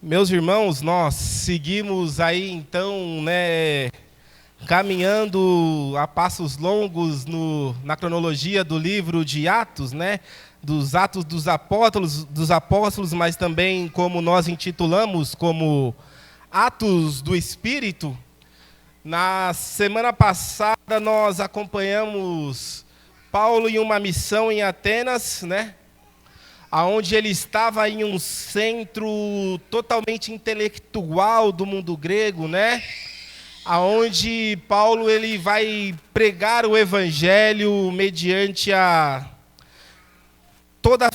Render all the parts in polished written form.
Meus irmãos, nós seguimos aí então, caminhando a passos longos na cronologia do livro de Atos, dos Atos dos Apóstolos, mas também como nós intitulamos como Atos do Espírito. Na semana passada nós acompanhamos Paulo em uma missão em Atenas, aonde ele estava em um centro totalmente intelectual do mundo grego, aonde Paulo ele vai pregar o evangelho mediante toda a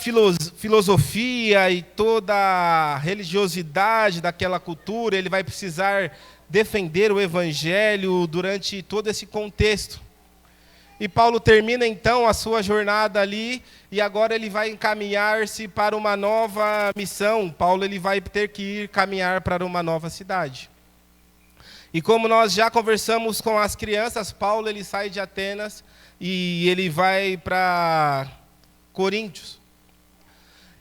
filosofia e toda a religiosidade daquela cultura. Ele vai precisar defender o evangelho durante todo esse contexto. E Paulo termina então a sua jornada ali, e agora ele vai encaminhar-se para uma nova missão. Paulo ele vai ter que ir caminhar para uma nova cidade. E como nós já conversamos com as crianças, Paulo ele sai de Atenas e ele vai para Coríntios.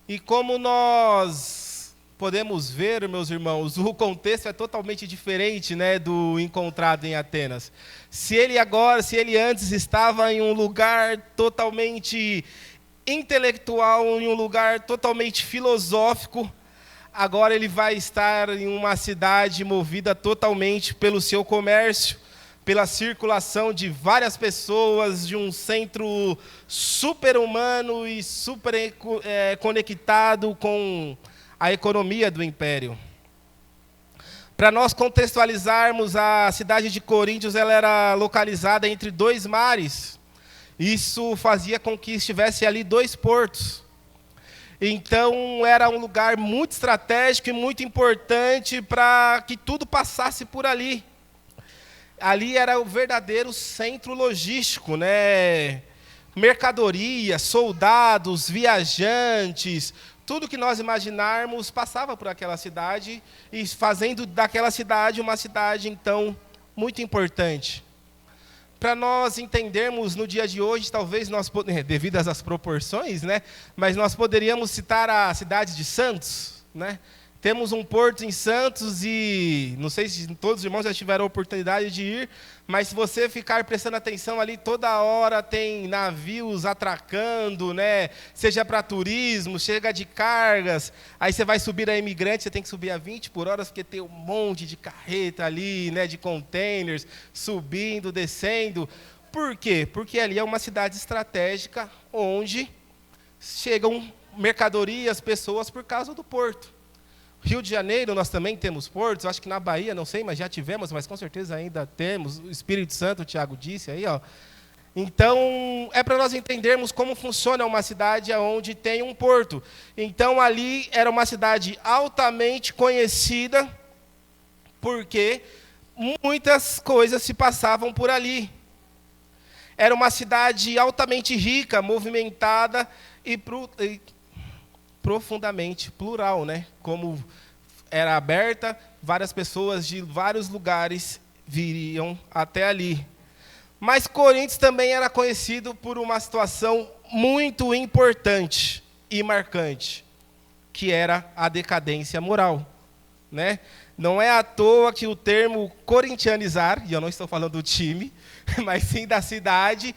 E como nós podemos ver, meus irmãos, o contexto é totalmente diferente, do encontrado em Atenas. Se ele antes estava em um lugar totalmente intelectual, em um lugar totalmente filosófico, agora ele vai estar em uma cidade movida totalmente pelo seu comércio, pela circulação de várias pessoas, de um centro super humano e super conectado com a economia do império. Para nós contextualizarmos, a cidade de Coríntios ela era localizada entre dois mares. Isso fazia com que estivesse ali dois portos. Então, era um lugar muito estratégico e muito importante para que tudo passasse por ali. Ali era o verdadeiro centro logístico, Mercadoria, soldados, viajantes, tudo que nós imaginarmos passava por aquela cidade e fazendo daquela cidade uma cidade, então, muito importante. Para nós entendermos no dia de hoje, talvez devido às proporções, mas nós poderíamos citar a cidade de Santos, Temos um porto em Santos e não sei se todos os irmãos já tiveram a oportunidade de ir, mas se você ficar prestando atenção ali, toda hora tem navios atracando, seja para turismo, chega de cargas, aí você vai subir a Imigrante, você tem que subir a 20 por hora, porque tem um monte de carreta ali, de containers, subindo, descendo. Por quê? Porque ali é uma cidade estratégica, onde chegam mercadorias, pessoas por causa do porto. Rio de Janeiro, nós também temos portos, acho que na Bahia, não sei, mas já tivemos, mas com certeza ainda temos. O Espírito Santo, o Tiago disse aí, Então, é para nós entendermos como funciona uma cidade onde tem um porto. Então, ali era uma cidade altamente conhecida, porque muitas coisas se passavam por ali. Era uma cidade altamente rica, movimentada e profundamente plural, Como era aberta, várias pessoas de vários lugares viriam até ali. Mas Coríntios também era conhecido por uma situação muito importante e marcante, que era a decadência moral, Não é à toa que o termo corintianizar, e eu não estou falando do time, mas sim da cidade,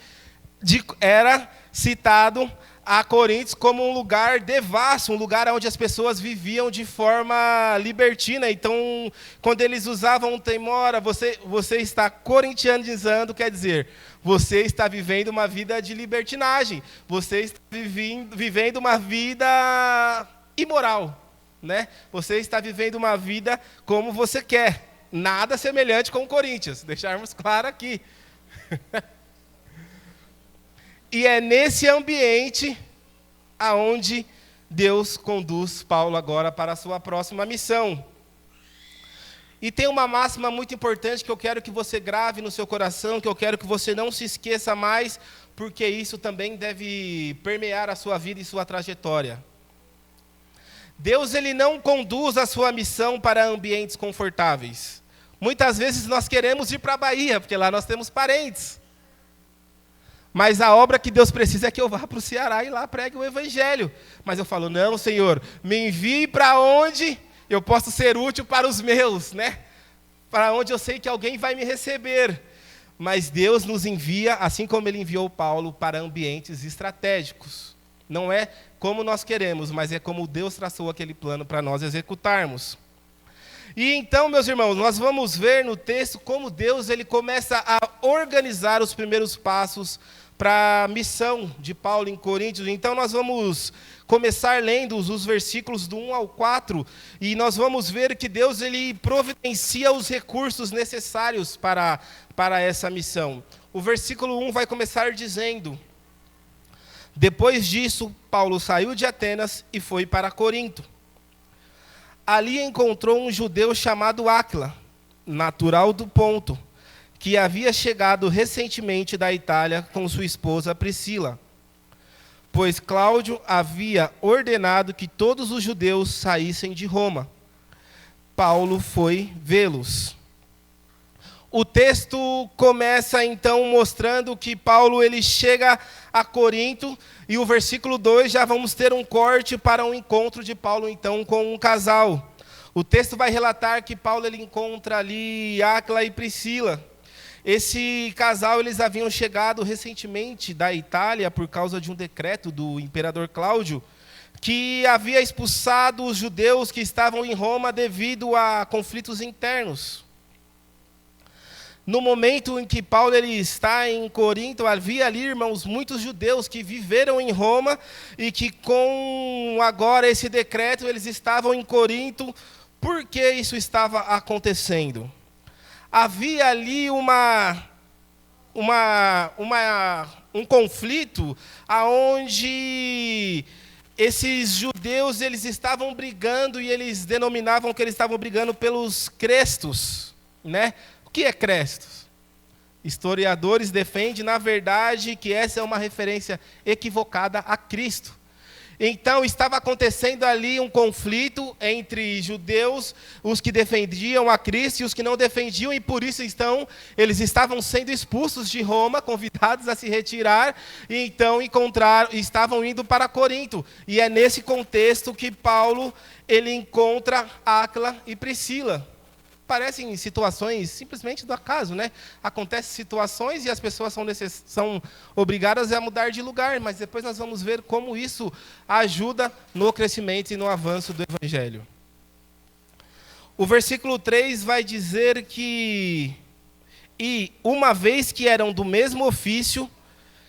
era citado a Coríntios como um lugar devasso, um lugar onde as pessoas viviam de forma libertina. Então, quando eles usavam temora, você está corintianizando, quer dizer, você está vivendo uma vida de libertinagem, você está vivendo uma vida imoral, Você está vivendo uma vida como você quer, nada semelhante com Coríntios, deixarmos claro aqui. E é nesse ambiente aonde Deus conduz Paulo agora para a sua próxima missão. E tem uma máxima muito importante que eu quero que você grave no seu coração, que eu quero que você não se esqueça mais, porque isso também deve permear a sua vida e sua trajetória. Deus ele não conduz a sua missão para ambientes confortáveis. Muitas vezes nós queremos ir para a Bahia, porque lá nós temos parentes. Mas a obra que Deus precisa é que eu vá para o Ceará e lá pregue o evangelho. Mas eu falo, não, Senhor, me envie para onde Eu posso ser útil para os meus, né? Para onde eu sei que alguém vai me receber. Mas Deus nos envia, assim como Ele enviou Paulo, para ambientes estratégicos. Não é como nós queremos, mas é como Deus traçou aquele plano para nós executarmos. E então, meus irmãos, nós vamos ver no texto como Deus ele começa a organizar os primeiros passos para a missão de Paulo em Coríntios. Então nós vamos começar lendo os versículos do 1 ao 4, e nós vamos ver que Deus ele providencia os recursos necessários para essa missão. O versículo 1 vai começar dizendo: depois disso, Paulo saiu de Atenas e foi para Corinto. Ali encontrou um judeu chamado Áquila, natural do Ponto, que havia chegado recentemente da Itália com sua esposa Priscila, pois Cláudio havia ordenado que todos os judeus saíssem de Roma. Paulo foi vê-los. O texto começa então mostrando que Paulo ele chega a Corinto, e o versículo 2 já vamos ter um corte para um encontro de Paulo então com um casal. O texto vai relatar que Paulo ele encontra ali Áquila e Priscila. Esse casal eles haviam chegado recentemente da Itália por causa de um decreto do imperador Cláudio, que havia expulsado os judeus que estavam em Roma devido a conflitos internos. No momento em que Paulo ele está em Corinto, havia ali, irmãos, muitos judeus que viveram em Roma e que com agora esse decreto eles estavam em Corinto. Por que isso estava acontecendo? Havia ali um conflito aonde esses judeus eles estavam brigando, e eles denominavam que eles estavam brigando pelos crestos, né? O que é crestos? Historiadores defendem, na verdade, que essa é uma referência equivocada a Cristo. Então, estava acontecendo ali um conflito entre judeus, os que defendiam a Cristo e os que não defendiam, e por isso, então, eles estavam sendo expulsos de Roma, convidados a se retirar, e então estavam indo para Corinto. E é nesse contexto que Paulo ele encontra Áquila e Priscila. Parecem situações simplesmente do acaso, né? Acontecem situações e as pessoas são obrigadas a mudar de lugar, mas depois nós vamos ver como isso ajuda no crescimento e no avanço do Evangelho. O versículo 3 vai dizer que, e uma vez que eram do mesmo ofício,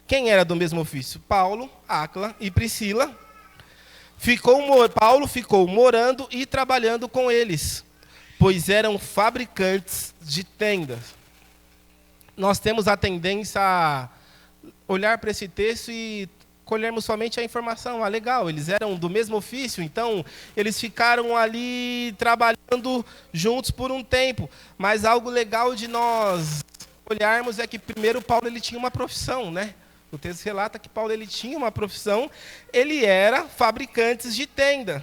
quem era do mesmo ofício? Paulo, Áquila e Priscila. Paulo ficou morando e trabalhando com eles, pois eram fabricantes de tendas. Nós temos a tendência a olhar para esse texto e colhermos somente a informação. Ah, legal, eles eram do mesmo ofício, então eles ficaram ali trabalhando juntos por um tempo. Mas algo legal de nós olharmos é que primeiro Paulo ele tinha uma profissão, né? O texto relata que Paulo ele tinha uma profissão, ele era fabricante de tenda.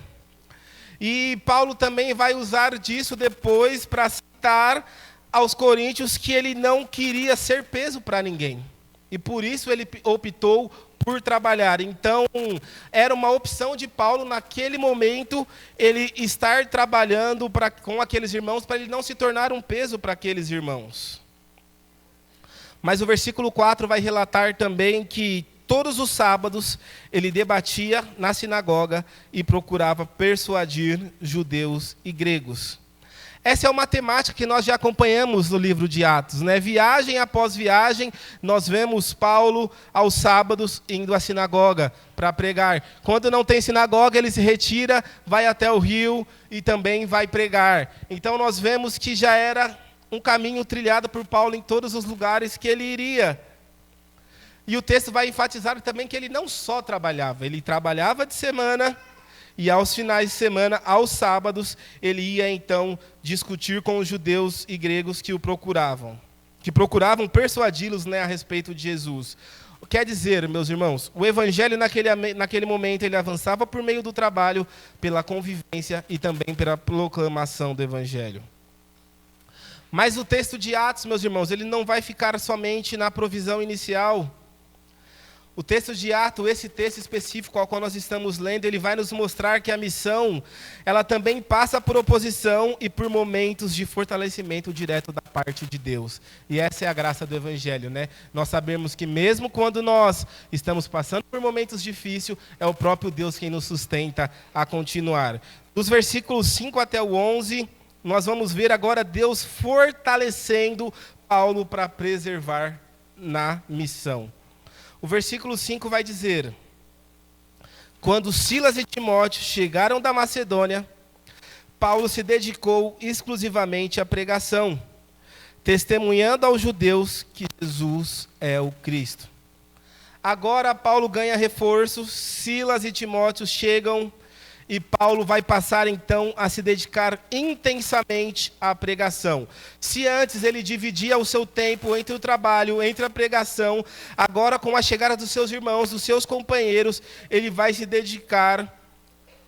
E Paulo também vai usar disso depois para citar aos coríntios que ele não queria ser peso para ninguém. E por isso ele optou por trabalhar. Então, era uma opção de Paulo, naquele momento, ele estar trabalhando com aqueles irmãos, para ele não se tornar um peso para aqueles irmãos. Mas o versículo 4 vai relatar também que todos os sábados ele debatia na sinagoga e procurava persuadir judeus e gregos. Essa é uma temática que nós já acompanhamos no livro de Atos, né? Viagem após viagem, nós vemos Paulo aos sábados indo à sinagoga para pregar. Quando não tem sinagoga, ele se retira, vai até o rio e também vai pregar. Então nós vemos que já era um caminho trilhado por Paulo em todos os lugares que ele iria. E o texto vai enfatizar também que ele não só trabalhava, ele trabalhava de semana, e aos finais de semana, aos sábados, ele ia então discutir com os judeus e gregos que procuravam persuadi-los, né, a respeito de Jesus. Quer dizer, meus irmãos, o evangelho naquele momento ele avançava por meio do trabalho, pela convivência e também pela proclamação do evangelho. Mas o texto de Atos, meus irmãos, ele não vai ficar somente na provisão inicial. O texto de Atos, esse texto específico ao qual nós estamos lendo, ele vai nos mostrar que a missão, ela também passa por oposição e por momentos de fortalecimento direto da parte de Deus. E essa é a graça do Evangelho, né? Nós sabemos que mesmo quando nós estamos passando por momentos difíceis, é o próprio Deus quem nos sustenta a continuar. Dos versículos 5 até o 11, nós vamos ver agora Deus fortalecendo Paulo para preservar na missão. O versículo 5 vai dizer: quando Silas e Timóteo chegaram da Macedônia, Paulo se dedicou exclusivamente à pregação, testemunhando aos judeus que Jesus é o Cristo. Agora Paulo ganha reforço, Silas e Timóteo chegam e Paulo vai passar então a se dedicar intensamente à pregação. Se antes ele dividia o seu tempo entre o trabalho, entre a pregação, agora com a chegada dos seus irmãos, dos seus companheiros, ele vai se dedicar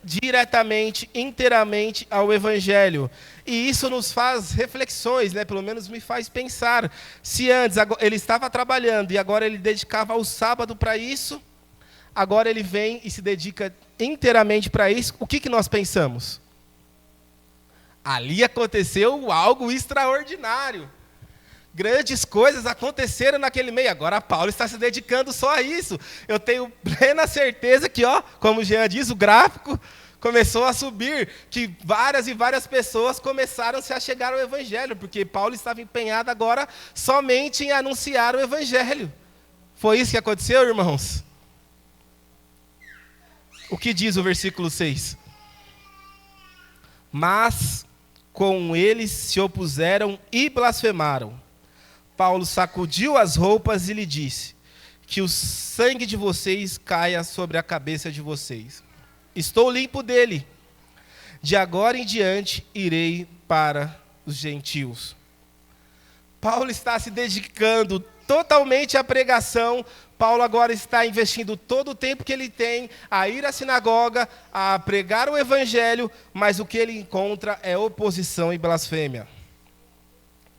diretamente, inteiramente ao Evangelho. E isso nos faz reflexões, né? Pelo menos me faz pensar. Se antes ele estava trabalhando e agora ele dedicava o sábado para isso, agora ele vem e se dedica inteiramente para isso. O que nós pensamos? Ali aconteceu algo extraordinário. Grandes coisas aconteceram naquele meio. Agora Paulo está se dedicando só a isso. Eu tenho plena certeza que, como o Jean diz, o gráfico começou a subir, que várias e várias pessoas começaram a chegar ao Evangelho, porque Paulo estava empenhado agora somente em anunciar o Evangelho. Foi isso que aconteceu, irmãos? O que diz o versículo 6? Mas com eles se opuseram e blasfemaram. Paulo sacudiu as roupas e lhe disse: que o sangue de vocês caia sobre a cabeça de vocês. Estou limpo dele. De agora em diante irei para os gentios. Paulo está se dedicando totalmente à pregação. Paulo agora está investindo todo o tempo que ele tem a ir à sinagoga, a pregar o Evangelho, mas o que ele encontra é oposição e blasfêmia.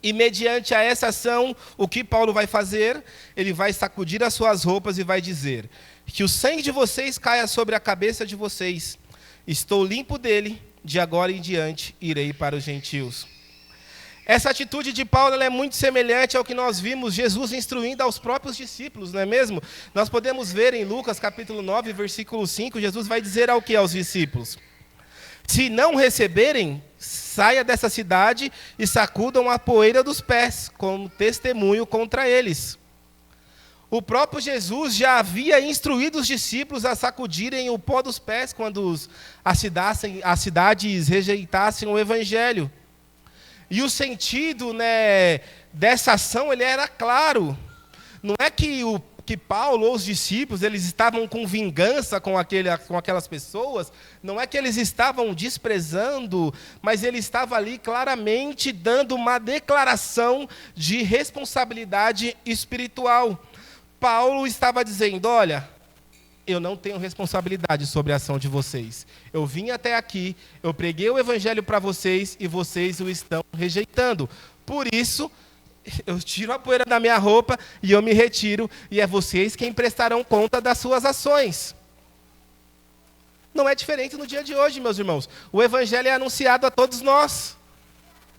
E mediante a essa ação, o que Paulo vai fazer? Ele vai sacudir as suas roupas e vai dizer: que o sangue de vocês caia sobre a cabeça de vocês. Estou limpo dele, de agora em diante irei para os gentios. Essa atitude de Paulo é muito semelhante ao que nós vimos Jesus instruindo aos próprios discípulos, não é mesmo? Nós podemos ver em Lucas capítulo 9, versículo 5, Jesus vai dizer ao que aos discípulos? Se não receberem, saia dessa cidade e sacudam a poeira dos pés, como testemunho contra eles. O próprio Jesus já havia instruído os discípulos a sacudirem o pó dos pés quando as cidades rejeitassem o Evangelho. E o sentido, né, dessa ação ele era claro. Não é que Paulo ou os discípulos eles estavam com vingança com aquelas pessoas, não é que eles estavam desprezando, mas ele estava ali claramente dando uma declaração de responsabilidade espiritual. Paulo estava dizendo: olha, eu não tenho responsabilidade sobre a ação de vocês. Eu vim até aqui, eu preguei o Evangelho para vocês e vocês o estão rejeitando. Por isso, eu tiro a poeira da minha roupa e eu me retiro, e é vocês quem prestarão conta das suas ações. Não é diferente no dia de hoje, meus irmãos. O Evangelho é anunciado a todos nós.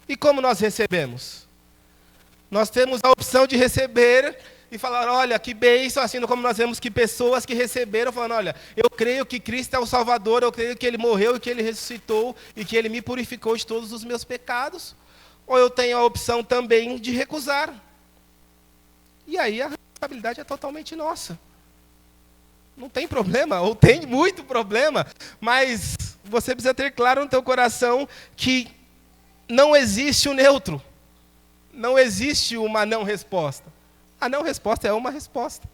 E como nós recebemos? Nós temos a opção de receber e falar: olha, que bênção, assim como nós vemos que pessoas que receberam, falando: olha, eu creio que Cristo é o Salvador, eu creio que Ele morreu e que Ele ressuscitou e que Ele me purificou de todos os meus pecados. Ou eu tenho a opção também de recusar. E aí a responsabilidade é totalmente nossa. Não tem problema, ou tem muito problema, mas você precisa ter claro no teu coração que não existe o neutro. Não existe uma não resposta. A não resposta é uma resposta.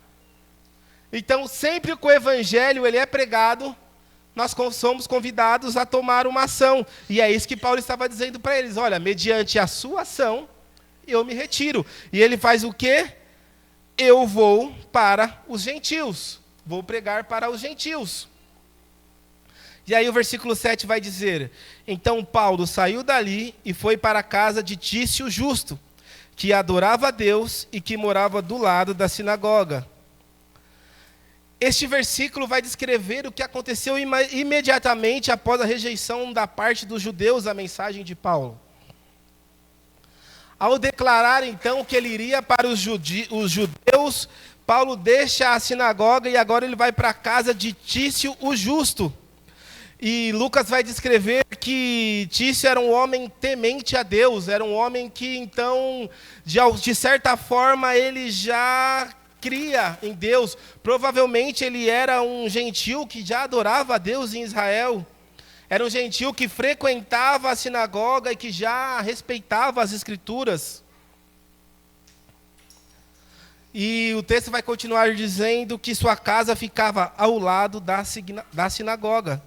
Então, sempre que o Evangelho ele é pregado, nós somos convidados a tomar uma ação. E é isso que Paulo estava dizendo para eles: olha, mediante a sua ação, eu me retiro. E ele faz o quê? Eu vou para os gentios. Vou pregar para os gentios. E aí o versículo 7 vai dizer: então Paulo saiu dali e foi para a casa de Tício Justo, que adorava a Deus e que morava do lado da sinagoga. Este versículo vai descrever o que aconteceu imediatamente após a rejeição da parte dos judeus à mensagem de Paulo. Ao declarar então que ele iria para os judeus, Paulo deixa a sinagoga e agora ele vai para a casa de Tício o Justo. E Lucas vai descrever que Tício era um homem temente a Deus, era um homem que então, de certa forma, ele já cria em Deus. Provavelmente ele era um gentil que já adorava a Deus em Israel. Era um gentil que frequentava a sinagoga e que já respeitava as Escrituras. E o texto vai continuar dizendo que sua casa ficava ao lado da sinagoga.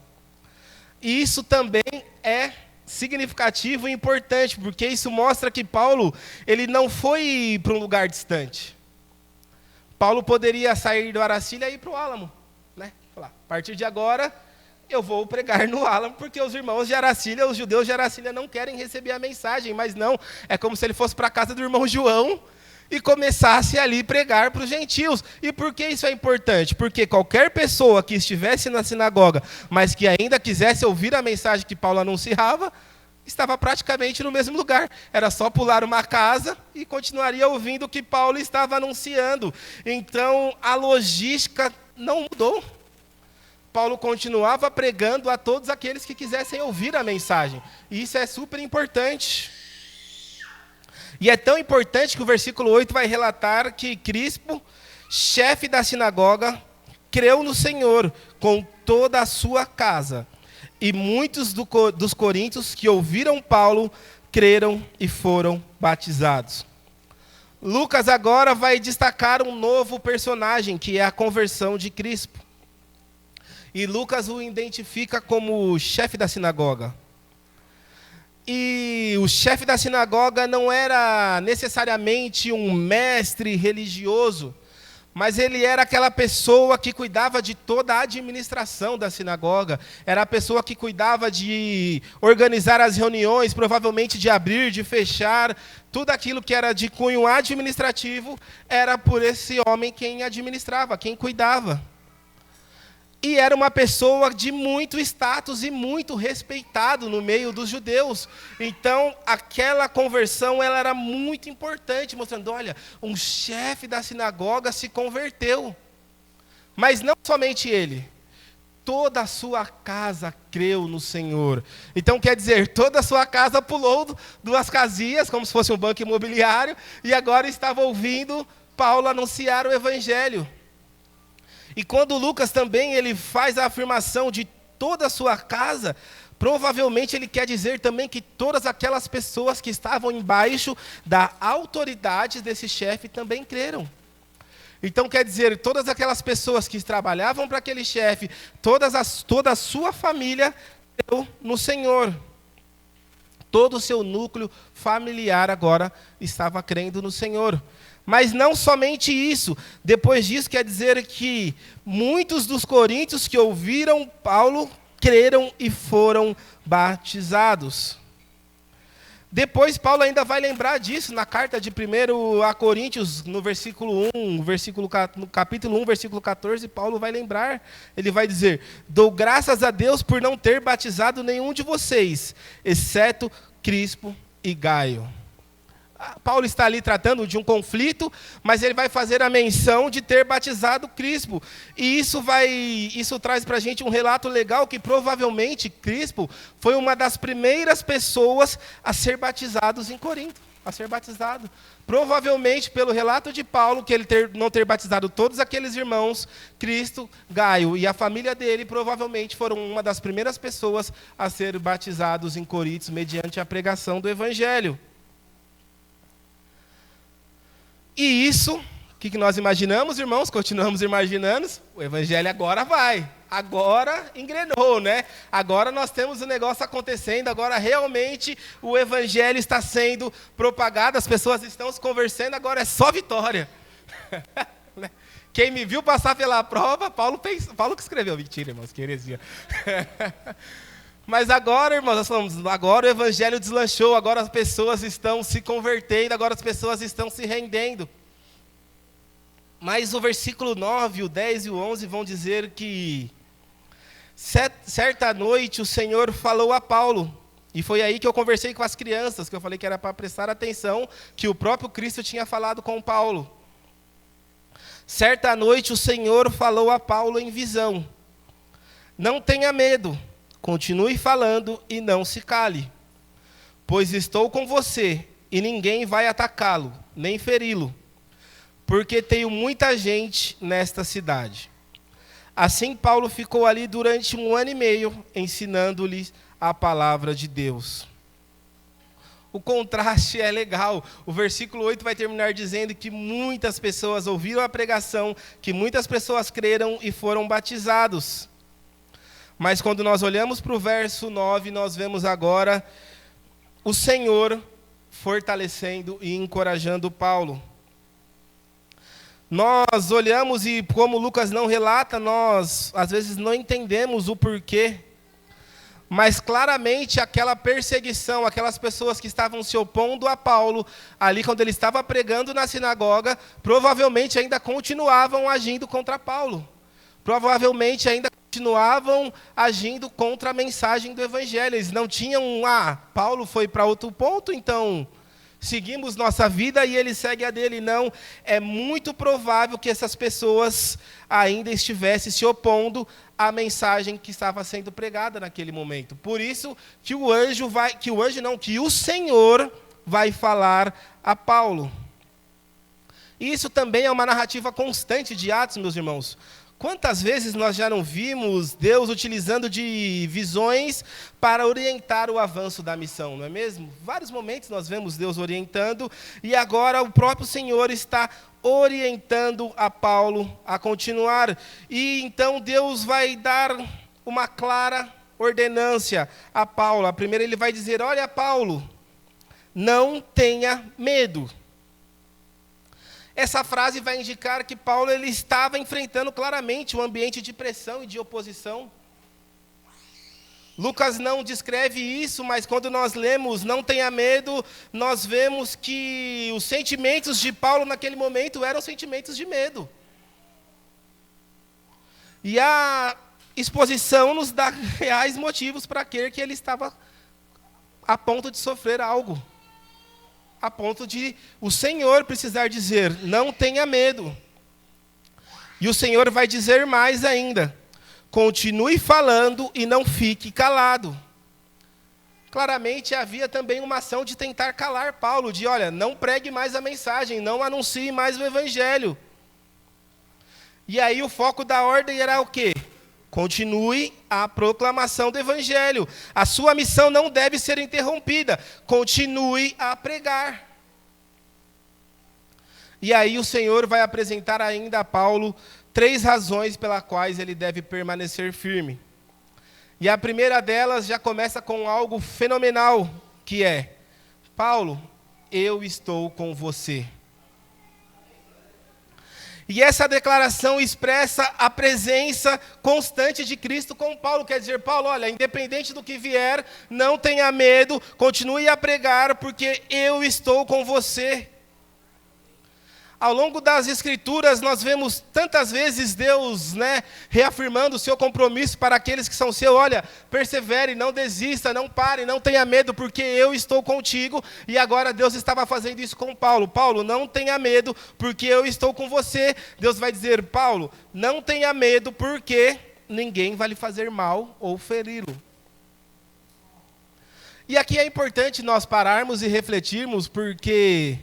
E isso também é significativo e importante, porque isso mostra que Paulo, ele não foi para um lugar distante. Paulo poderia sair do Aracília e ir para o Álamo, né? Falar, a partir de agora, eu vou pregar no Álamo, porque os irmãos de Aracília, os judeus de Aracília não querem receber a mensagem, mas não, é como se ele fosse para a casa do irmão João e começasse ali pregar para os gentios. E por que isso é importante? Porque qualquer pessoa que estivesse na sinagoga, mas que ainda quisesse ouvir a mensagem que Paulo anunciava, estava praticamente no mesmo lugar. Era só pular uma casa e continuaria ouvindo o que Paulo estava anunciando. Então, a logística não mudou. Paulo continuava pregando a todos aqueles que quisessem ouvir a mensagem. E isso é super importante. E é tão importante que o versículo 8 vai relatar que Crispo, chefe da sinagoga, creu no Senhor com toda a sua casa. E muitos dos coríntios que ouviram Paulo creram e foram batizados. Lucas agora vai destacar um novo personagem, que é a conversão de Crispo. E Lucas o identifica como chefe da sinagoga. E o chefe da sinagoga não era necessariamente um mestre religioso, mas ele era aquela pessoa que cuidava de toda a administração da sinagoga. Era a pessoa que cuidava de organizar as reuniões, provavelmente de abrir, de fechar. Tudo aquilo que era de cunho administrativo, era por esse homem quem administrava, quem cuidava. E era uma pessoa de muito status e muito respeitado no meio dos judeus. Então, aquela conversão ela era muito importante, mostrando, olha, um chefe da sinagoga se converteu. Mas não somente ele, toda a sua casa creu no Senhor. Então, quer dizer, toda a sua casa pulou 2 casinhas, como se fosse um banco imobiliário, e agora estava ouvindo Paulo anunciar o Evangelho. E quando Lucas também ele faz a afirmação de toda a sua casa, provavelmente ele quer dizer também que todas aquelas pessoas que estavam embaixo da autoridade desse chefe também creram. Então quer dizer, todas aquelas pessoas que trabalhavam para aquele chefe, toda a sua família creu no Senhor. Todo o seu núcleo familiar agora estava crendo no Senhor. Mas não somente isso, depois disso quer dizer que muitos dos coríntios que ouviram Paulo creram e foram batizados. Depois Paulo ainda vai lembrar disso na carta de 1 a Coríntios, no capítulo 1, versículo 14, Paulo vai lembrar, ele vai dizer, dou graças a Deus por não ter batizado nenhum de vocês, exceto Crispo e Gaio. Paulo está ali tratando de um conflito, mas ele vai fazer a menção de ter batizado Crispo. E isso traz para a gente um relato legal que provavelmente Crispo foi uma das primeiras pessoas a ser batizados em Corinto, a ser batizado. Provavelmente, pelo relato de Paulo, que ele não ter batizado todos aqueles irmãos, Cristo, Gaio e a família dele, provavelmente foram uma das primeiras pessoas a ser batizados em Corinto, mediante a pregação do Evangelho. E isso, o que nós imaginamos, irmãos? Continuamos imaginando, o Evangelho agora vai. Agora engrenou, né? Agora nós temos o negócio acontecendo, agora realmente o Evangelho está sendo propagado, as pessoas estão se conversando, agora é só vitória. Quem me viu passar pela prova, Paulo que escreveu. Mentira, irmãos, que heresia. Mas agora, irmãos, nós falamos, agora o Evangelho deslanchou, agora as pessoas estão se convertendo, agora as pessoas estão se rendendo. Mas o versículo 9, o 10 e o 11 vão dizer que certa noite o Senhor falou a Paulo. E foi aí que eu conversei com as crianças, que eu falei que era para prestar atenção, que o próprio Cristo tinha falado com Paulo. Certa noite o Senhor falou a Paulo em visão: não tenha medo, continue falando e não se cale, pois estou com você e ninguém vai atacá-lo, nem feri-lo, porque tenho muita gente nesta cidade. Assim Paulo ficou ali durante 1 ano e meio, ensinando-lhes a palavra de Deus. O contraste é legal. O versículo 8 vai terminar dizendo que muitas pessoas ouviram a pregação, que muitas pessoas creram e foram batizados. Mas quando nós olhamos para o verso 9, nós vemos agora o Senhor fortalecendo e encorajando Paulo. Nós olhamos e, como Lucas não relata, nós às vezes não entendemos o porquê. Mas claramente aquela perseguição, aquelas pessoas que estavam se opondo a Paulo, ali quando ele estava pregando na sinagoga, provavelmente ainda continuavam agindo contra Paulo. Provavelmente ainda continuavam agindo contra a mensagem do Evangelho. Eles não tinham, Paulo foi para outro ponto, então seguimos nossa vida e ele segue a dele. Não, é muito provável que essas pessoas ainda estivessem se opondo à mensagem que estava sendo pregada naquele momento. Por isso que o Senhor vai falar a Paulo. Isso também é uma narrativa constante de Atos, meus irmãos. Quantas vezes nós já não vimos Deus utilizando de visões para orientar o avanço da missão, não é mesmo? Vários momentos nós vemos Deus orientando, e agora o próprio Senhor está orientando a Paulo a continuar. E então Deus vai dar uma clara ordenância a Paulo. A primeira ele vai dizer: olha, Paulo, não tenha medo. Essa frase vai indicar que Paulo ele estava enfrentando claramente um ambiente de pressão e de oposição. Lucas não descreve isso, mas quando nós lemos não tenha medo, nós vemos que os sentimentos de Paulo naquele momento eram sentimentos de medo. E a exposição nos dá reais motivos para crer que ele estava a ponto de sofrer algo. A ponto de o Senhor precisar dizer: não tenha medo. E o Senhor vai dizer mais ainda: continue falando e não fique calado. Claramente havia também uma ação de tentar calar Paulo, de olha, não pregue mais a mensagem, não anuncie mais o Evangelho. E aí o foco da ordem era o quê? Continue a proclamação do Evangelho. A sua missão não deve ser interrompida. Continue a pregar. E aí o Senhor vai apresentar ainda a Paulo 3 razões pelas quais ele deve permanecer firme. E a primeira delas já começa com algo fenomenal, que é: Paulo, eu estou com você. E essa declaração expressa a presença constante de Cristo com Paulo. Quer dizer, Paulo, olha, independente do que vier, não tenha medo, continue a pregar, porque eu estou com você. Ao longo das Escrituras, nós vemos tantas vezes Deus, reafirmando o seu compromisso para aqueles que são seus. Olha, persevere, não desista, não pare, não tenha medo, porque eu estou contigo. E agora Deus estava fazendo isso com Paulo. Paulo, não tenha medo, porque eu estou com você. Deus vai dizer: Paulo, não tenha medo, porque ninguém vai lhe fazer mal ou feri-lo. E aqui é importante nós pararmos e refletirmos, porque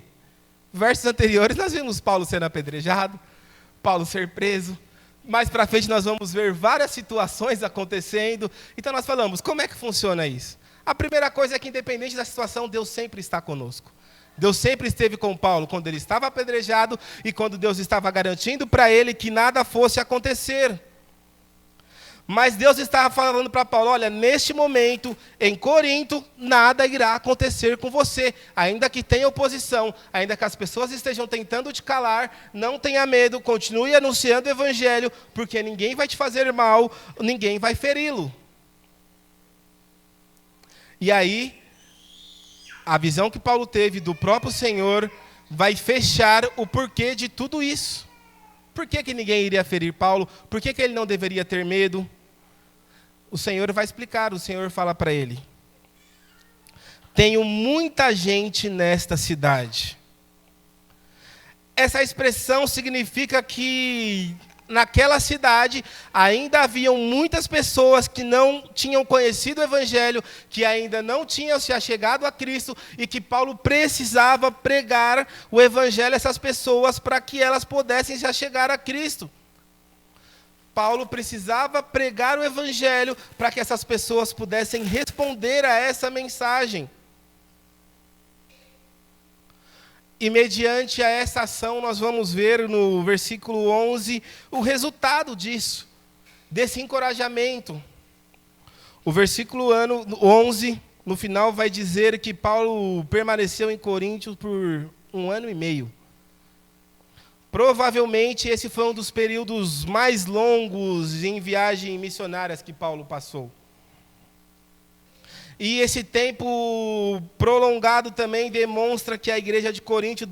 versos anteriores nós vimos Paulo sendo apedrejado, Paulo ser preso. Mais para frente nós vamos ver várias situações acontecendo. Então nós falamos, como é que funciona isso? A primeira coisa é que, independente da situação, Deus sempre está conosco. Deus sempre esteve com Paulo quando ele estava apedrejado e quando Deus estava garantindo para ele que nada fosse acontecer. Mas Deus estava falando para Paulo: olha, neste momento, em Corinto, nada irá acontecer com você. Ainda que tenha oposição, ainda que as pessoas estejam tentando te calar, não tenha medo, continue anunciando o Evangelho, porque ninguém vai te fazer mal, ninguém vai feri-lo. E aí, a visão que Paulo teve do próprio Senhor vai fechar o porquê de tudo isso. Por que ninguém iria ferir Paulo? Por que ele não deveria ter medo? O Senhor vai explicar, o Senhor fala para ele: tenho muita gente nesta cidade. Essa expressão significa que naquela cidade ainda haviam muitas pessoas que não tinham conhecido o Evangelho, que ainda não tinham se achegado a Cristo, e que Paulo precisava pregar o Evangelho a essas pessoas para que elas pudessem se achegar a Cristo. Paulo precisava pregar o Evangelho para que essas pessoas pudessem responder a essa mensagem. E mediante a essa ação, nós vamos ver no versículo 11 o resultado disso, desse encorajamento. O versículo 11, no final, vai dizer que Paulo permaneceu em Corinto por 1 ano e meio. Provavelmente esse foi um dos períodos mais longos em viagens missionárias que Paulo passou. E esse tempo prolongado também demonstra que a igreja de Corinto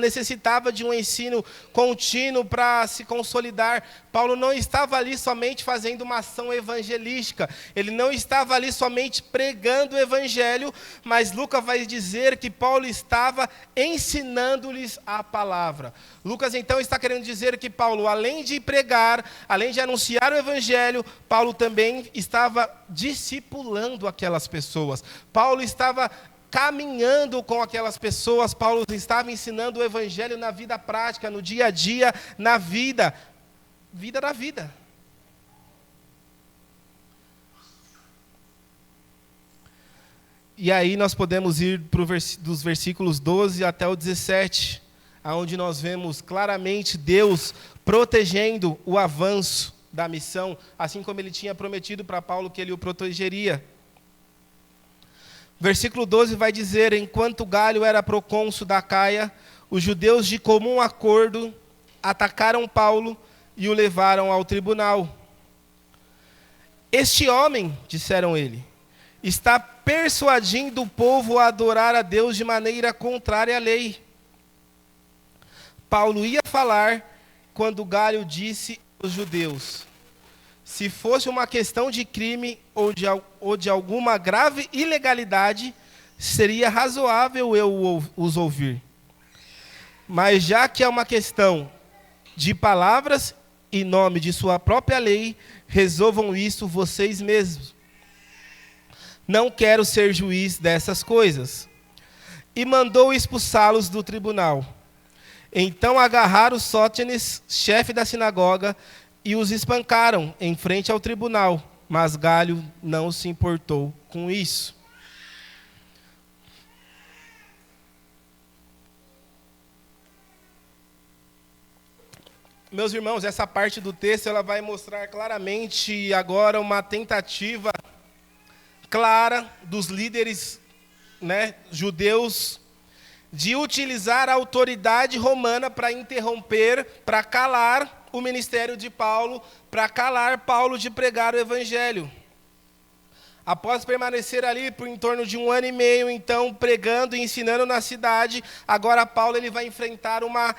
necessitava de um ensino contínuo para se consolidar. Paulo não estava ali somente fazendo uma ação evangelística, ele não estava ali somente pregando o evangelho, mas Lucas vai dizer que Paulo estava ensinando-lhes a palavra. Lucas então está querendo dizer que Paulo, além de pregar, além de anunciar o evangelho, Paulo também estava discipulando aquelas pessoas. Paulo estava caminhando com aquelas pessoas, Paulo estava ensinando o evangelho na vida prática, no dia a dia, na vida da vida. E aí nós podemos ir dos versículos 12 até o 17, onde nós vemos claramente Deus protegendo o avanço da missão, assim como ele tinha prometido para Paulo que ele o protegeria. Versículo 12 vai dizer: enquanto Galho era procônsul da Acaia, os judeus de comum acordo atacaram Paulo e o levaram ao tribunal. Este homem, disseram ele, está persuadindo o povo a adorar a Deus de maneira contrária à lei. Paulo ia falar quando Galho disse aos judeus: se fosse uma questão de crime ou de alguma grave ilegalidade, seria razoável eu os ouvir. Mas já que é uma questão de palavras em nome de sua própria lei, resolvam isso vocês mesmos. Não quero ser juiz dessas coisas. E mandou expulsá-los do tribunal. Então agarraram Sóstenes, chefe da sinagoga, e os espancaram em frente ao tribunal, mas Galho não se importou com isso. Meus irmãos, essa parte do texto ela vai mostrar claramente agora uma tentativa clara dos líderes, judeus, de utilizar a autoridade romana para interromper, para calar o ministério de Paulo, para calar Paulo de pregar o evangelho. Após permanecer ali por em torno de 1 ano e meio, então, pregando e ensinando na cidade, agora Paulo ele vai enfrentar uma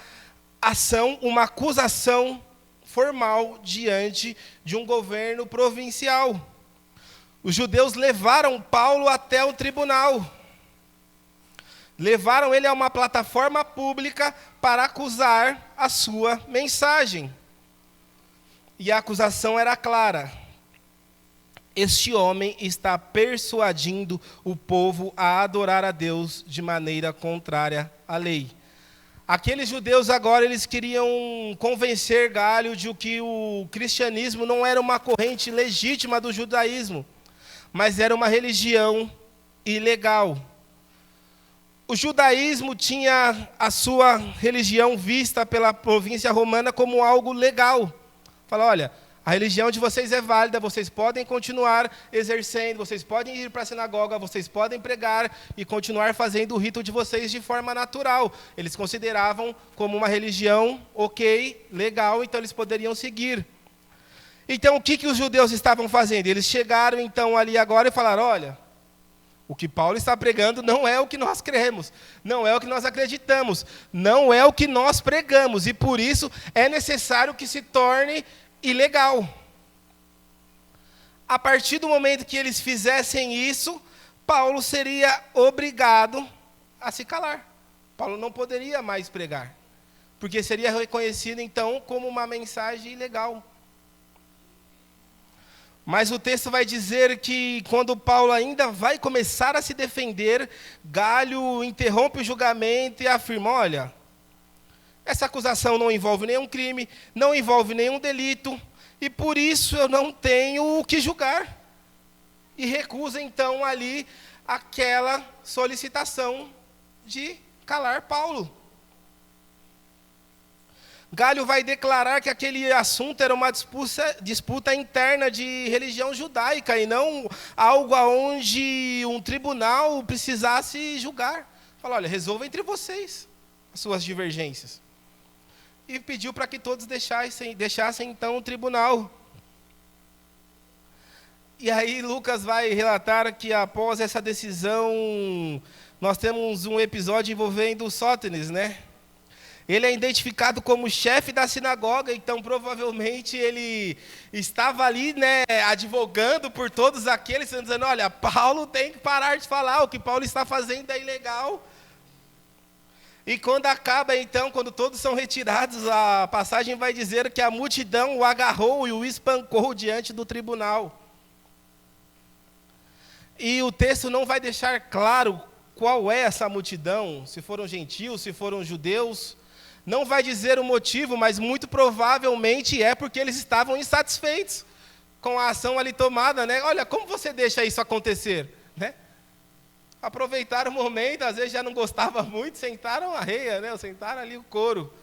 ação, uma acusação formal diante de um governo provincial. Os judeus levaram Paulo até o tribunal. Levaram ele a uma plataforma pública para acusar a sua mensagem. E a acusação era clara: este homem está persuadindo o povo a adorar a Deus de maneira contrária à lei. Aqueles judeus agora eles queriam convencer Galho de que o cristianismo não era uma corrente legítima do judaísmo, mas era uma religião ilegal. O judaísmo tinha a sua religião vista pela província romana como algo legal. Fala, olha, a religião de vocês é válida, vocês podem continuar exercendo, vocês podem ir para a sinagoga, vocês podem pregar e continuar fazendo o rito de vocês de forma natural. Eles consideravam como uma religião ok, legal, então eles poderiam seguir. Então o que os judeus estavam fazendo? Eles chegaram então ali agora e falaram, olha, O que Paulo está pregando não é o que nós cremos, não é o que nós acreditamos, não é o que nós pregamos, e por isso é necessário que se torne ilegal. A partir do momento que eles fizessem isso, Paulo seria obrigado a se calar. Paulo não poderia mais pregar, porque seria reconhecido então como uma mensagem ilegal. Mas o texto vai dizer que quando Paulo ainda vai começar a se defender, Galho interrompe o julgamento e afirma: olha, essa acusação não envolve nenhum crime, não envolve nenhum delito, e por isso eu não tenho o que julgar. E recusa então ali aquela solicitação de calar Paulo. Galho vai declarar que aquele assunto era uma disputa interna de religião judaica e não algo onde um tribunal precisasse julgar. Fala: olha, resolva entre vocês as suas divergências. E pediu para que todos deixassem então o tribunal. E aí Lucas vai relatar que após essa decisão, nós temos um episódio envolvendo Sóstenes, né? Ele é identificado como chefe da sinagoga, então provavelmente ele estava ali, né, advogando por todos aqueles, dizendo: olha, Paulo tem que parar de falar, o que Paulo está fazendo é ilegal. E quando acaba então, quando todos são retirados, a passagem vai dizer que a multidão o agarrou e o espancou diante do tribunal. E o texto não vai deixar claro qual é essa multidão, se foram gentios, se foram judeus. Não vai dizer o motivo, mas muito provavelmente é porque eles estavam insatisfeitos com a ação ali tomada, né? Olha, como você deixa isso acontecer, né? Aproveitaram o momento, às vezes já não gostava muito, sentaram a reia, né? Sentaram ali o couro.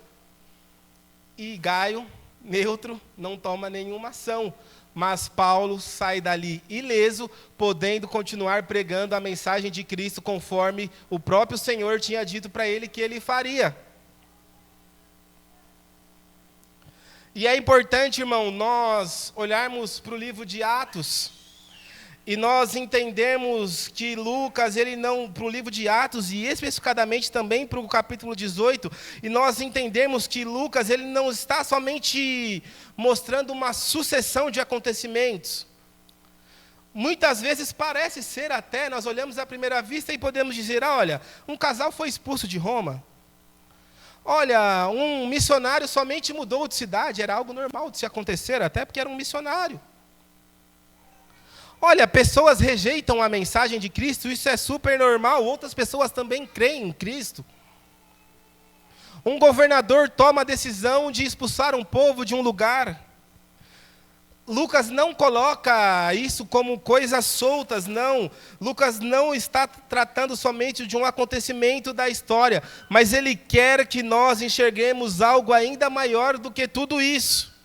E Gaio, neutro, não toma nenhuma ação. Mas Paulo sai dali ileso, podendo continuar pregando a mensagem de Cristo conforme o próprio Senhor tinha dito para ele que ele faria. E é importante, irmão, nós olharmos para o livro de Atos e nós entendermos que Lucas, ele não, para o livro de Atos e especificadamente também para o capítulo 18, e nós entendermos que Lucas, ele não está somente mostrando uma sucessão de acontecimentos. Muitas vezes parece ser até, nós olhamos à primeira vista e podemos dizer: olha, um casal foi expulso de Roma. Olha, um missionário somente mudou de cidade, era algo normal de se acontecer, até porque era um missionário. Olha, pessoas rejeitam a mensagem de Cristo, isso é super normal, outras pessoas também creem em Cristo. Um governador toma a decisão de expulsar um povo de um lugar. Lucas não coloca isso como coisas soltas, não. Lucas não está tratando somente de um acontecimento da história, mas ele quer que nós enxerguemos algo ainda maior do que tudo isso.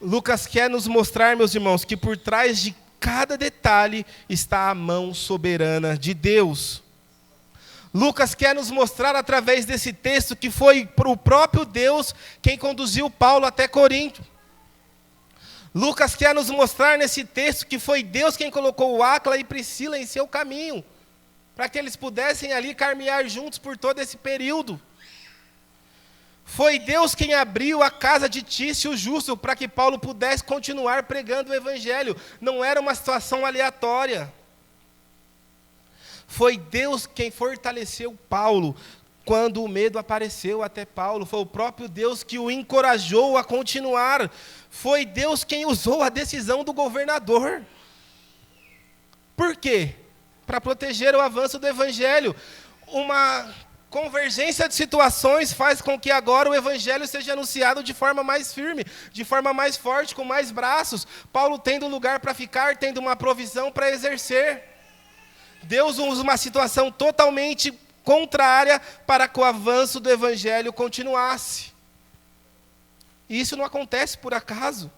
Lucas quer nos mostrar, meus irmãos, que por trás de cada detalhe está a mão soberana de Deus. Lucas quer nos mostrar através desse texto que foi o próprio Deus quem conduziu Paulo até Corinto. Lucas quer nos mostrar nesse texto que foi Deus quem colocou Áquila e Priscila em seu caminho, para que eles pudessem ali caminhar juntos por todo esse período. Foi Deus quem abriu a casa de Tício justo para que Paulo pudesse continuar pregando o evangelho. Não era uma situação aleatória. Foi Deus quem fortaleceu Paulo quando o medo apareceu até Paulo. Foi o próprio Deus que o encorajou a continuar. Foi Deus quem usou a decisão do governador. Por quê? Para proteger o avanço do evangelho. Uma convergência de situações faz com que agora o evangelho seja anunciado de forma mais firme, de forma mais forte, com mais braços. Paulo tendo lugar para ficar, tendo uma provisão para exercer. Deus usa uma situação totalmente contrária para que o avanço do evangelho continuasse. E isso não acontece por acaso.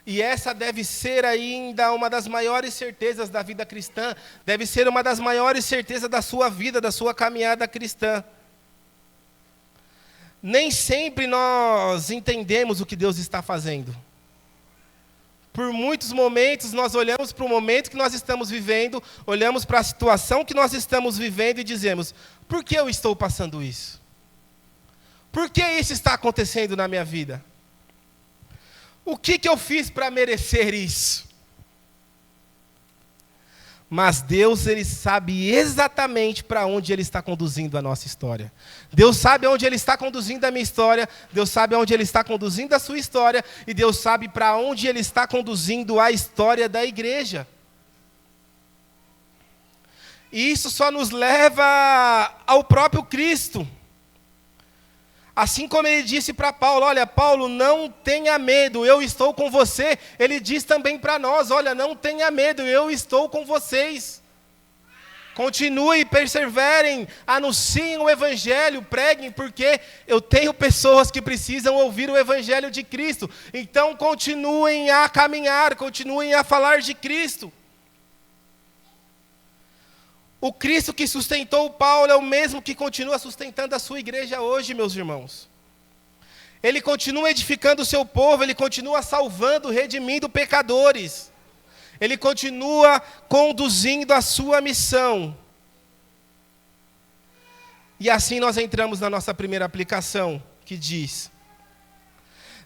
E essa deve ser ainda uma das maiores certezas da vida cristã, deve ser uma das maiores certezas da sua vida, da sua caminhada cristã. Nem sempre nós entendemos o que Deus está fazendo. Por muitos momentos nós olhamos para o momento que nós estamos vivendo, olhamos para a situação que nós estamos vivendo e dizemos: por que eu estou passando isso? Por que isso está acontecendo na minha vida? O que eu fiz para merecer isso? Mas Deus, Ele sabe exatamente para onde Ele está conduzindo a nossa história. Deus sabe aonde Ele está conduzindo a minha história, Deus sabe aonde Ele está conduzindo a sua história, e Deus sabe para onde Ele está conduzindo a história da igreja. E isso só nos leva ao próprio Cristo. Assim como ele disse para Paulo: olha, Paulo, não tenha medo, eu estou com você. Ele diz também para nós: olha, não tenha medo, eu estou com vocês. Continuem, perseverem, anunciem o Evangelho, preguem, porque eu tenho pessoas que precisam ouvir o Evangelho de Cristo. Então continuem a caminhar, continuem a falar de Cristo. O Cristo que sustentou Paulo é o mesmo que continua sustentando a sua igreja hoje, meus irmãos. Ele continua edificando o seu povo, ele continua salvando, redimindo pecadores. Ele continua conduzindo a sua missão. E assim nós entramos na nossa primeira aplicação, que diz: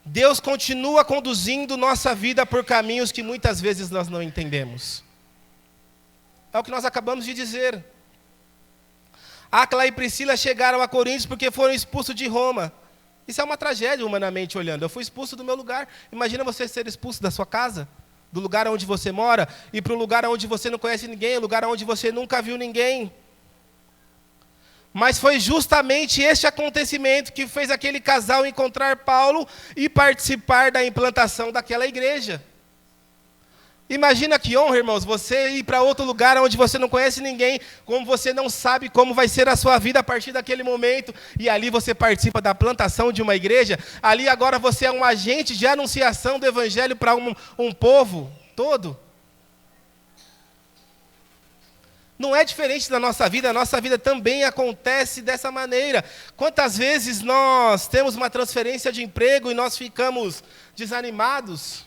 Deus continua conduzindo nossa vida por caminhos que muitas vezes nós não entendemos. É o que nós acabamos de dizer. Áquila e Priscila chegaram a Corinto porque foram expulsos de Roma. Isso é uma tragédia, humanamente olhando. Eu fui expulso do meu lugar. Imagina você ser expulso da sua casa, do lugar onde você mora, e para um lugar onde você não conhece ninguém, um lugar onde você nunca viu ninguém. Mas foi justamente este acontecimento que fez aquele casal encontrar Paulo e participar da implantação daquela igreja. Imagina que honra, irmãos, você ir para outro lugar onde você não conhece ninguém, como você não sabe como vai ser a sua vida a partir daquele momento, e ali você participa da plantação de uma igreja, ali agora você é um agente de anunciação do Evangelho para um povo todo. Não é diferente da nossa vida, a nossa vida também acontece dessa maneira. Quantas vezes nós temos uma transferência de emprego e nós ficamos desanimados?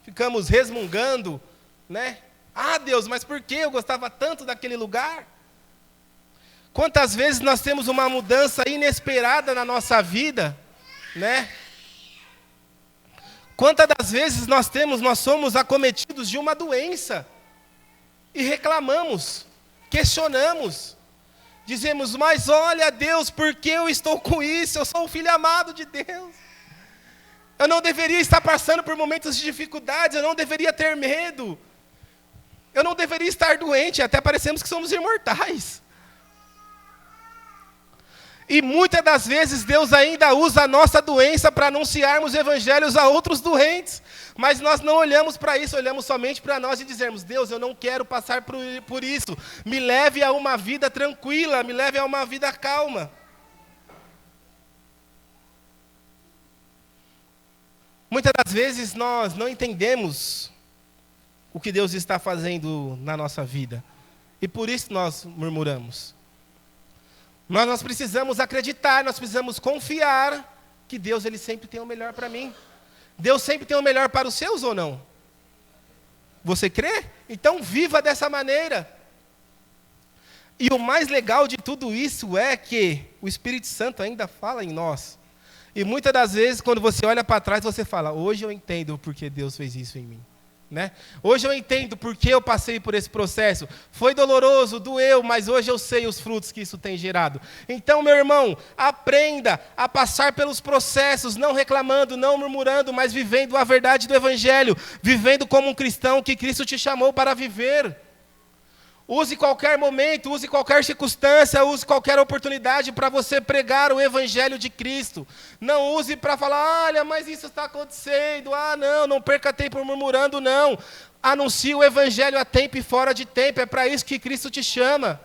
Ficamos resmungando, né? Ah, Deus, mas por que eu gostava tanto daquele lugar? Quantas vezes nós temos uma mudança inesperada na nossa vida, né? Quantas das vezes nós somos acometidos de uma doença e reclamamos, questionamos, dizemos: mas olha, Deus, por que eu estou com isso? Eu sou o filho amado de Deus. Eu não deveria estar passando por momentos de dificuldades, eu não deveria ter medo. Eu não deveria estar doente, até parecemos que somos imortais. E muitas das vezes Deus ainda usa a nossa doença para anunciarmos evangelhos a outros doentes. Mas nós não olhamos para isso, olhamos somente para nós e dizemos: Deus, eu não quero passar por isso. Me leve a uma vida tranquila, me leve a uma vida calma. Muitas das vezes nós não entendemos o que Deus está fazendo na nossa vida. E por isso nós murmuramos. Mas nós precisamos acreditar, nós precisamos confiar que Deus, Ele sempre tem o melhor para mim. Deus sempre tem o melhor para os seus ou não? Você crê? Então viva dessa maneira. E o mais legal de tudo isso é que o Espírito Santo ainda fala em nós. E muitas das vezes, quando você olha para trás, você fala: hoje eu entendo porque Deus fez isso em mim. Né? Hoje eu entendo porque eu passei por esse processo. Foi doloroso, doeu, mas hoje eu sei os frutos que isso tem gerado. Então, meu irmão, aprenda a passar pelos processos, não reclamando, não murmurando, mas vivendo a verdade do Evangelho, vivendo como um cristão que Cristo te chamou para viver. Use qualquer momento, use qualquer circunstância, use qualquer oportunidade para você pregar o Evangelho de Cristo. Não use para falar: olha, mas isso está acontecendo. Ah, não perca tempo murmurando, não. Anuncie o Evangelho a tempo e fora de tempo. É para isso que Cristo te chama.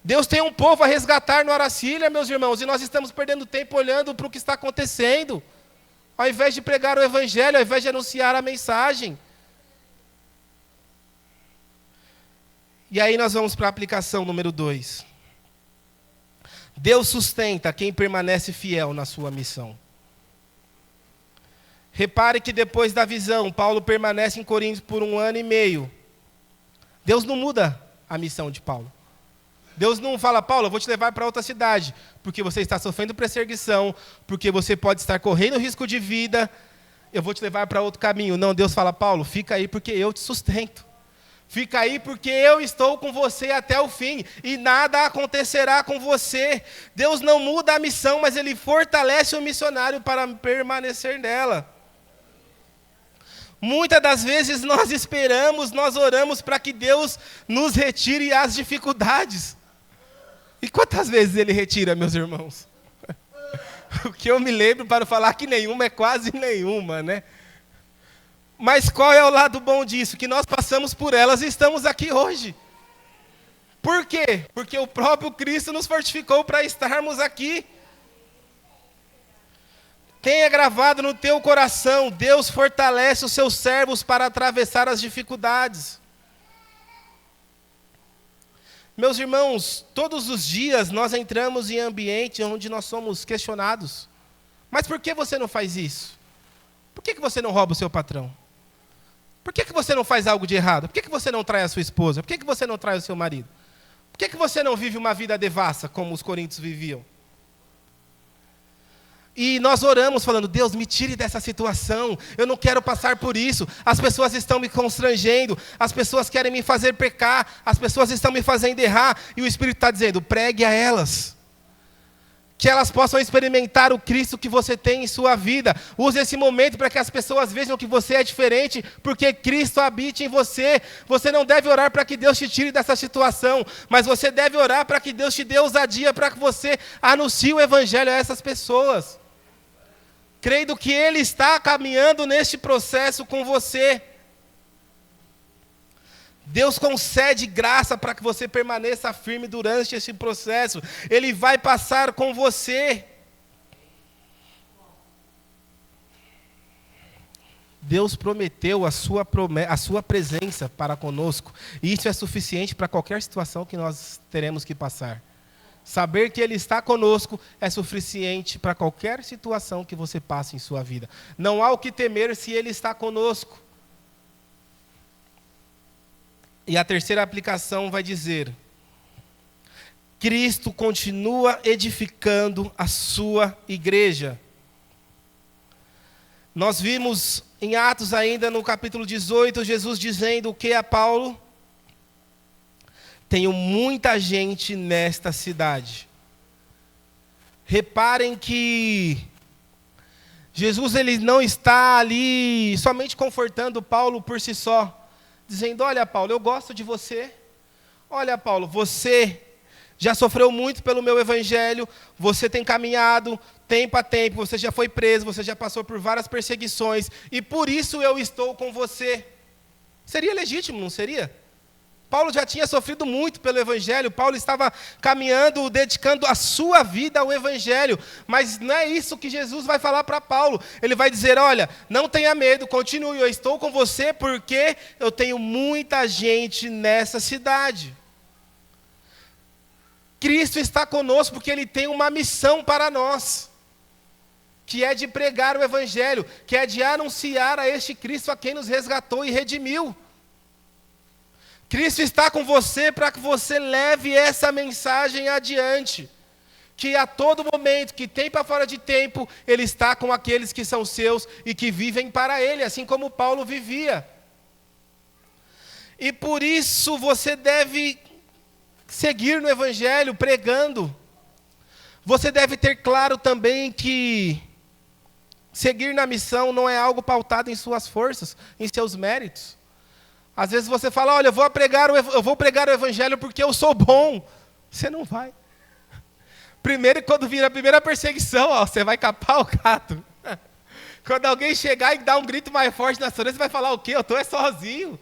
Deus tem um povo a resgatar no Aracília, meus irmãos, e nós estamos perdendo tempo olhando para o que está acontecendo, ao invés de pregar o Evangelho, ao invés de anunciar a mensagem. E aí nós vamos para a aplicação número 2. Deus sustenta quem permanece fiel na sua missão. Repare que depois da visão, Paulo permanece em Corinto por 1 ano e meio. Deus não muda a missão de Paulo. Deus não fala, Paulo, eu vou te levar para outra cidade, porque você está sofrendo perseguição, porque você pode estar correndo risco de vida, eu vou te levar para outro caminho. Não, Deus fala, Paulo, fica aí porque eu te sustento. Fica aí porque eu estou com você até o fim e nada acontecerá com você. Deus não muda a missão, mas Ele fortalece o missionário para permanecer nela. Muitas das vezes nós esperamos, nós oramos para que Deus nos retire as dificuldades. E quantas vezes Ele retira, meus irmãos? O que eu me lembro para falar que nenhuma é quase nenhuma, né? Mas qual é o lado bom disso? Que nós passamos por elas e estamos aqui hoje. Por quê? Porque o próprio Cristo nos fortificou para estarmos aqui. Tenha gravado no teu coração, Deus fortalece os seus servos para atravessar as dificuldades. Meus irmãos, todos os dias nós entramos em ambiente onde nós somos questionados. Mas por que você não faz isso? Por que você não rouba o seu patrão? Por que você não faz algo de errado? Por que você não trai a sua esposa? Por que você não trai o seu marido? Por que você não vive uma vida devassa como os coríntios viviam? E nós oramos falando, Deus, me tire dessa situação, eu não quero passar por isso, as pessoas estão me constrangendo, as pessoas querem me fazer pecar, as pessoas estão me fazendo errar, e o Espírito está dizendo, pregue a elas, que elas possam experimentar o Cristo que você tem em sua vida. Use esse momento para que as pessoas vejam que você é diferente, porque Cristo habita em você. Você não deve orar para que Deus te tire dessa situação, mas você deve orar para que Deus te dê ousadia para que você anuncie o Evangelho a essas pessoas. Crendo que Ele está caminhando neste processo com você. Deus concede graça para que você permaneça firme durante esse processo. Ele vai passar com você. Deus prometeu a sua presença para conosco. E isso é suficiente para qualquer situação que nós teremos que passar. Saber que Ele está conosco é suficiente para qualquer situação que você passe em sua vida. Não há o que temer se Ele está conosco. E a terceira aplicação vai dizer: Cristo continua edificando a sua igreja. Nós vimos em Atos ainda no capítulo 18, Jesus dizendo o que a Paulo? Tenho muita gente nesta cidade. Reparem que Jesus ele não está ali somente confortando Paulo por si só, dizendo, olha Paulo, eu gosto de você. Olha Paulo, você já sofreu muito pelo meu evangelho, você tem caminhado tempo a tempo, você já foi preso, você já passou por várias perseguições, e por isso eu estou com você. Seria legítimo, não seria? Paulo já tinha sofrido muito pelo Evangelho, Paulo estava caminhando, dedicando a sua vida ao Evangelho, mas não é isso que Jesus vai falar para Paulo. Ele vai dizer, olha, não tenha medo, continue, eu estou com você porque eu tenho muita gente nessa cidade. Cristo está conosco porque Ele tem uma missão para nós, que é de pregar o Evangelho, que é de anunciar a este Cristo a quem nos resgatou e redimiu. Cristo está com você para que você leve essa mensagem adiante. Que a todo momento, que tempo a fora de tempo, Ele está com aqueles que são seus e que vivem para Ele, assim como Paulo vivia. E por isso você deve seguir no Evangelho, pregando. Você deve ter claro também que seguir na missão não é algo pautado em suas forças, em seus méritos. Às vezes você fala, olha, eu vou pregar o Evangelho porque eu sou bom. Você não vai. Primeiro, quando vir a primeira perseguição, você vai capar o gato. Quando alguém chegar e dar um grito mais forte na sua orelha, você vai falar o quê? Eu estou sozinho.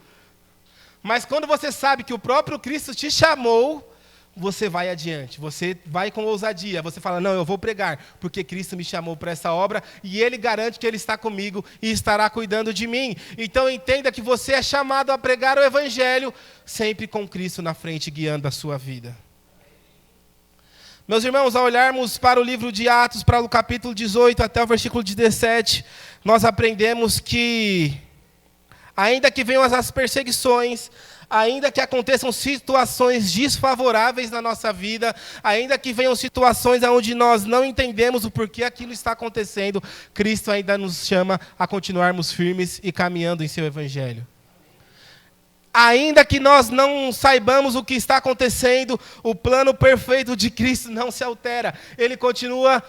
Mas quando você sabe que o próprio Cristo te chamou, você vai adiante, você vai com ousadia, você fala, não, eu vou pregar, porque Cristo me chamou para essa obra, e Ele garante que Ele está comigo e estará cuidando de mim. Então entenda que você é chamado a pregar o Evangelho, sempre com Cristo na frente, guiando a sua vida. Meus irmãos, ao olharmos para o livro de Atos, para o capítulo 18 até o versículo 17, nós aprendemos que, ainda que venham as perseguições, ainda que aconteçam situações desfavoráveis na nossa vida, ainda que venham situações onde nós não entendemos o porquê aquilo está acontecendo, Cristo ainda nos chama a continuarmos firmes e caminhando em seu Evangelho. Ainda que nós não saibamos o que está acontecendo, o plano perfeito de Cristo não se altera. Ele continua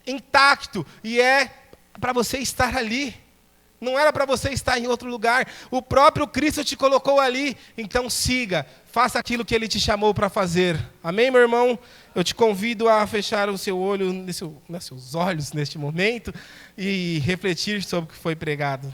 intacto e é para você estar ali. Não era para você estar em outro lugar. O próprio Cristo te colocou ali. Então siga, faça aquilo que Ele te chamou para fazer. Amém, meu irmão? Eu te convido a fechar o seu olho, seus olhos neste momento e refletir sobre o que foi pregado.